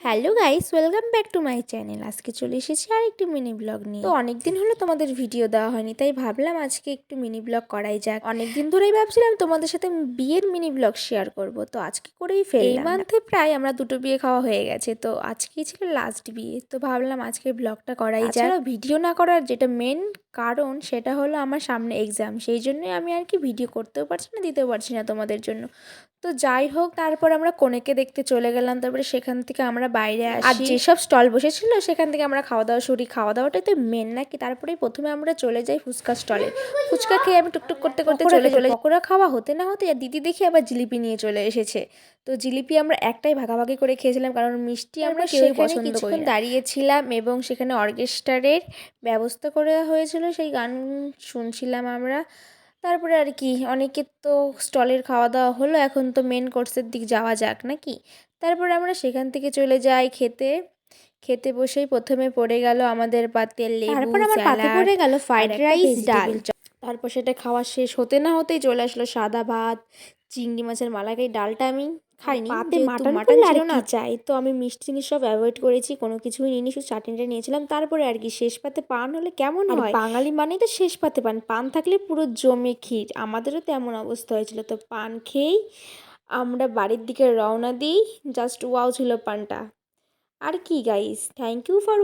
Hello guys, welcome back to my channel. আজকে চলে এসেছি আর একটি মিনি ব্লগ নিয়ে। তো অনেকদিন হলো তোমাদের ভিডিও দেওয়া হয়নি, তাই ভাবলাম আজকে একটু মিনি ব্লগ করাই যাক। অনেকদিন ধরেই ভাবছিলাম তোমাদের সাথে বিয়ের মিনি ব্লগ শেয়ার করব, তো আজকে করেই ফেললাম। এই মান্থে প্রায় আমরা দুটো বিয়ে খাওয়া হয়ে গেছে, তো আজকেই ছিল লাস্ট বিয়ে, তো ভাবলাম আজকে ব্লগটা করাই যাক। ভিডিও না করার যেটা মেন কারণ সেটা হলো আমার সামনে এক্সাম, সেই জন্যই আমি আর কি ভিডিও করতেও পারছি না, দিতেও পারছি না তোমাদের জন্য। তো যাই হোক, তারপর আমরা কনেকে দেখতে চলে গেলাম। তারপরে সেখান থেকে আমরা বাইরে আসি, আর যেসব স্টল বসেছিল সেখান থেকে আমরা খাওয়া দাওয়া শুরু। খাওয়া দাওয়াটাই তো মেন নাকি। তারপরেই প্রথমে আমরা চলে যাই ফুচকা স্টলে। ফুচকা খেয়ে আমি টুকটুক করতে করতে চলে পকোড়া খাওয়া হতে না হতে আর দিদি দেখি আবার জিলিপি নিয়ে চলে এসেছে। তো জিলিপি আমরা একটাই ভাগাভাগি করে খেয়েছিলাম, কারণ মিষ্টি আমরা কেউই পছন্দ করি না। দাঁড়িয়েছিলাম এবং সেখানে অর্কেস্ট্রারের ব্যবস্থা করা হয়েছিল, সেই গান শুনছিলাম আমরা। তারপরে আর কি অনেকের তো স্টলের খাওয়া দাওয়া হলো, এখন তো মেন কোর্সের দিক যাওয়া যাক নাকি। তারপরে আমরা সেখান থেকে চলে যাই খেতে। খেতে বসেই প্রথমে পড়ে গেল আমাদের পাতে লেবু, তারপর আমার পাতে পড়ে গেল ফ্রাইড রাইস, ডাল। তারপর সেটা খাওয়া শেষ হতে না হতেই চলে আসলো সাদা ভাত, চিংড়ি মাছের মালাইকারি। ডালটা আমি খাইনি, পাতে মাটন ছিল না, চাই তো আমি মিষ্টি জিনিস সব অ্যাভয়েড করেছি, কোনো কিছুই নিইনি, শুধু চাটনিটা নিয়েছিলাম। তারপরে আর কি শেষ পাতে পান হলে কেমন হয়, বাঙালি মানেই তো শেষ পাতে পান। পান থাকলে পুরো জমে ক্ষীর, আমাদেরও তেমন অবস্থা হয়েছিল। তো পান খেয়েই আমরা বাড়ির দিকে রওনা দিই। জাস্ট ওয়াও ছিল পানটা। আর কি গাইস, থ্যাংক ইউ ফর